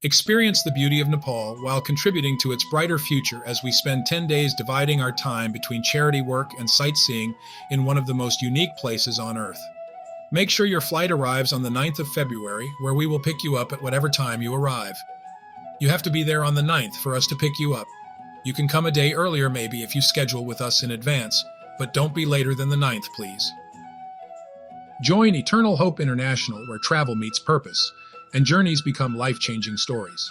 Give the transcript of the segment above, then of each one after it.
Experience the beauty of Nepal while contributing to its brighter future as we spend 10 days dividing our time between charity work and sightseeing in one of the most unique places on Earth. Make sure your flight arrives on the 9th of February, where we will pick you up at whatever time you arrive. You have to be there on the 9th for us to pick you up. You can come a day earlier maybe if you schedule with us in advance, but don't be later than the 9th, please. Join Eternal Hope International, where travel meets purpose, and journeys become life-changing stories.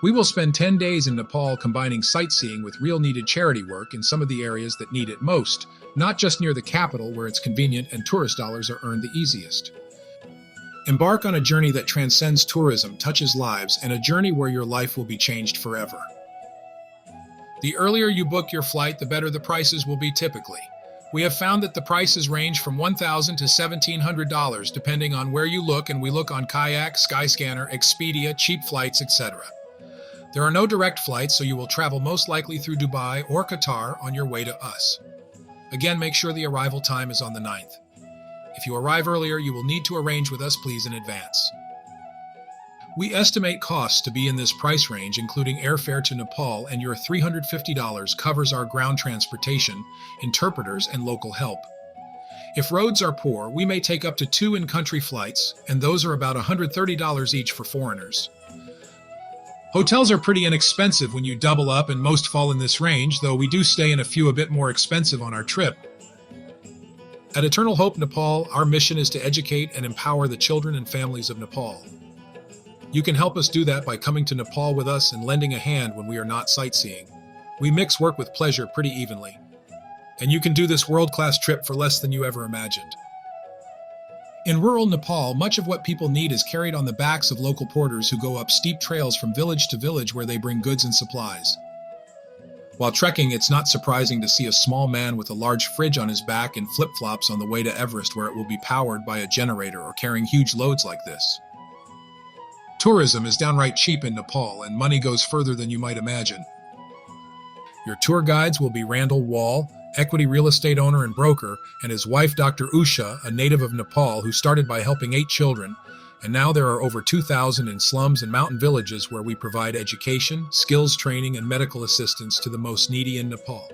We will spend 10 days in Nepal combining sightseeing with real needed charity work in some of the areas that need it most, not just near the capital where it's convenient and tourist dollars are earned the easiest. Embark on a journey that transcends tourism, touches lives, and a journey where your life will be changed forever. The earlier you book your flight, the better the prices will be typically. We have found that the prices range from $1,000 to $1,700 depending on where you look, and we look on Kayak, Skyscanner, Expedia, Cheap Flights, etc. There are no direct flights, so you will travel most likely through Dubai or Qatar on your way to us. Again, make sure the arrival time is on the 9th. If you arrive earlier, you will need to arrange with us, please, in advance. We estimate costs to be in this price range, including airfare to Nepal, and your $350 covers our ground transportation, interpreters, and local help. If roads are poor, we may take up to 2 in-country flights, and those are about $130 each for foreigners. Hotels are pretty inexpensive when you double up, and most fall in this range, though we do stay in a few a bit more expensive on our trip. At Eternal Hope Nepal, our mission is to educate and empower the children and families of Nepal. You can help us do that by coming to Nepal with us and lending a hand when we are not sightseeing. We mix work with pleasure pretty evenly. And you can do this world-class trip for less than you ever imagined. In rural Nepal, much of what people need is carried on the backs of local porters who go up steep trails from village to village where they bring goods and supplies. While trekking, it's not surprising to see a small man with a large fridge on his back and flip-flops on the way to Everest, where it will be powered by a generator or carrying huge loads like this. Tourism is downright cheap in Nepal, and money goes further than you might imagine. Your tour guides will be Randall Wall, equity real estate owner and broker, and his wife Dr. Usha, a native of Nepal who started by helping 8 children, and now there are over 2,000 in slums and mountain villages where we provide education, skills training, and medical assistance to the most needy in Nepal.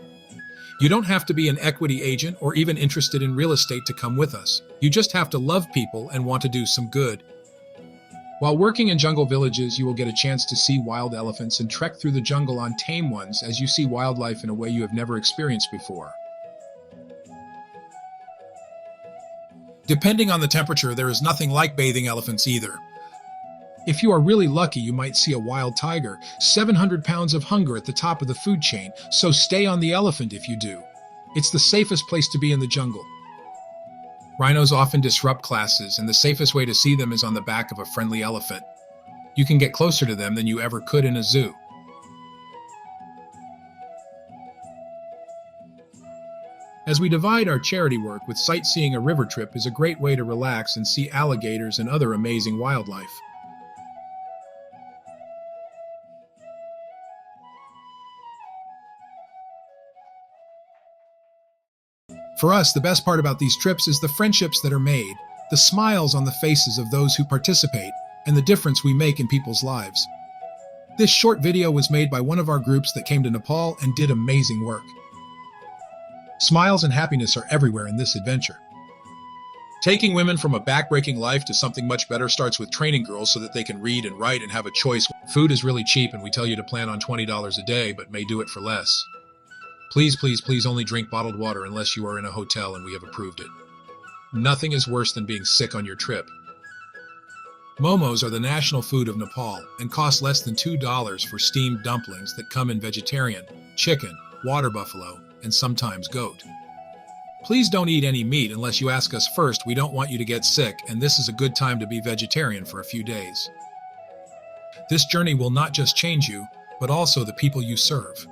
You don't have to be an equity agent or even interested in real estate to come with us. You just have to love people and want to do some good. While working in jungle villages, you will get a chance to see wild elephants and trek through the jungle on tame ones as you see wildlife in a way you have never experienced before. Depending on the temperature, there is nothing like bathing elephants either. If you are really lucky, you might see a wild tiger, 700 pounds of hunger at the top of the food chain, so stay on the elephant if you do. It's the safest place to be in the jungle. Rhinos often disrupt classes, and the safest way to see them is on the back of a friendly elephant. You can get closer to them than you ever could in a zoo. As we divide our charity work with sightseeing, a river trip is a great way to relax and see alligators and other amazing wildlife. For us, the best part about these trips is the friendships that are made, the smiles on the faces of those who participate, and the difference we make in people's lives. This short video was made by one of our groups that came to Nepal and did amazing work. Smiles and happiness are everywhere in this adventure. Taking women from a backbreaking life to something much better starts with training girls so that they can read and write and have a choice. Food is really cheap, and we tell you to plan on $20 a day, but may do it for less. Please, please, please only drink bottled water unless you are in a hotel and we have approved it. Nothing is worse than being sick on your trip. Momos are the national food of Nepal and cost less than $2 for steamed dumplings that come in vegetarian, chicken, water buffalo, and sometimes goat. Please don't eat any meat unless you ask us first. We don't want you to get sick, and this is a good time to be vegetarian for a few days. This journey will not just change you, but also the people you serve.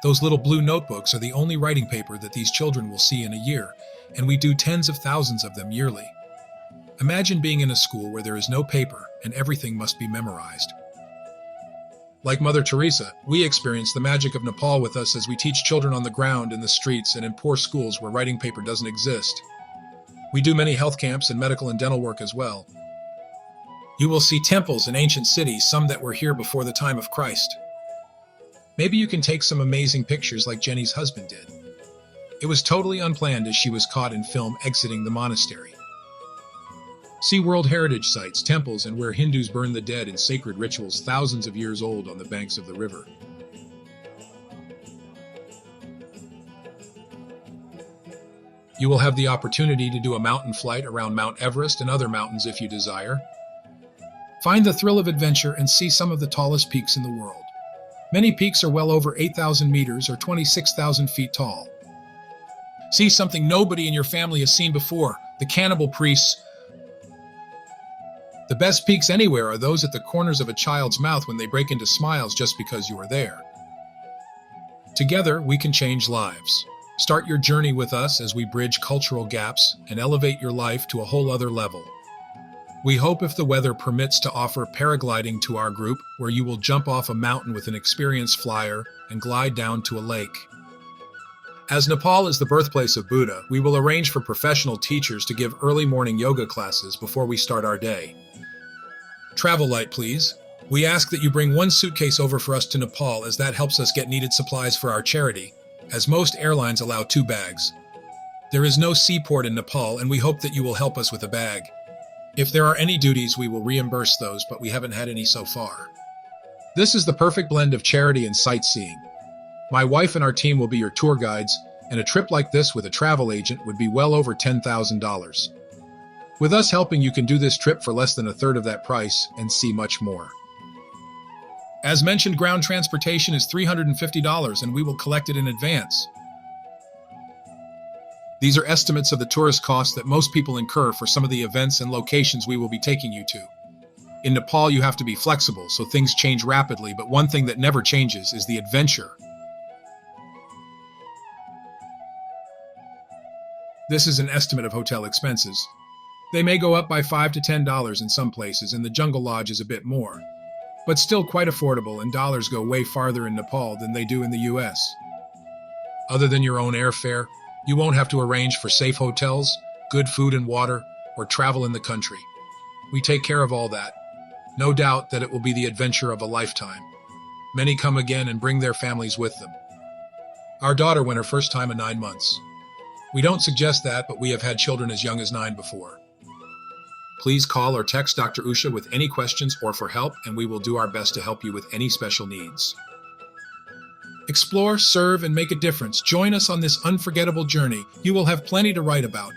Those little blue notebooks are the only writing paper that these children will see in a year, and we do tens of thousands of them yearly. Imagine being in a school where there is no paper and everything must be memorized. Like Mother Teresa, we experience the magic of Nepal with us as we teach children on the ground, in the streets, and in poor schools where writing paper doesn't exist. We do many health camps and medical and dental work as well. You will see temples and ancient cities, some that were here before the time of Christ. Maybe you can take some amazing pictures like Jenny's husband did. It was totally unplanned as she was caught in film exiting the monastery. See World Heritage Sites, temples, and where Hindus burn the dead in sacred rituals thousands of years old on the banks of the river. You will have the opportunity to do a mountain flight around Mount Everest and other mountains if you desire. Find the thrill of adventure and see some of the tallest peaks in the world. Many peaks are well over 8,000 meters or 26,000 feet tall. See something nobody in your family has seen before, the cannibal priests. The best peaks anywhere are those at the corners of a child's mouth when they break into smiles just because you are there. Together, we can change lives. Start your journey with us as we bridge cultural gaps and elevate your life to a whole other level. We hope, if the weather permits, to offer paragliding to our group, where you will jump off a mountain with an experienced flyer and glide down to a lake. As Nepal is the birthplace of Buddha, we will arrange for professional teachers to give early morning yoga classes before we start our day. Travel light, please. We ask that you bring one suitcase over for us to Nepal, as that helps us get needed supplies for our charity, as most airlines allow 2 bags. There is no seaport in Nepal, and we hope that you will help us with a bag. If there are any duties, we will reimburse those, but we haven't had any so far. This is the perfect blend of charity and sightseeing. My wife and our team will be your tour guides, and a trip like this with a travel agent would be well over $10,000. With us helping, you can do this trip for less than a third of that price and see much more. As mentioned, ground transportation is $350, and we will collect it in advance. These are estimates of the tourist costs that most people incur for some of the events and locations we will be taking you to. In Nepal, you have to be flexible, so things change rapidly, but one thing that never changes is the adventure. This is an estimate of hotel expenses. They may go up by $5 to $10 in some places, and the Jungle Lodge is a bit more, but still quite affordable, and dollars go way farther in Nepal than they do in the US. Other than your own airfare, you won't have to arrange for safe hotels, good food and water, or travel in the country. We take care of all that. No doubt that it will be the adventure of a lifetime. Many come again and bring their families with them. Our daughter went her first time at 9 months. We don't suggest that, but we have had children as young as 9 before. Please call or text Dr. Usha with any questions or for help, and we will do our best to help you with any special needs. Explore, serve, and make a difference. Join us on this unforgettable journey. You will have plenty to write about.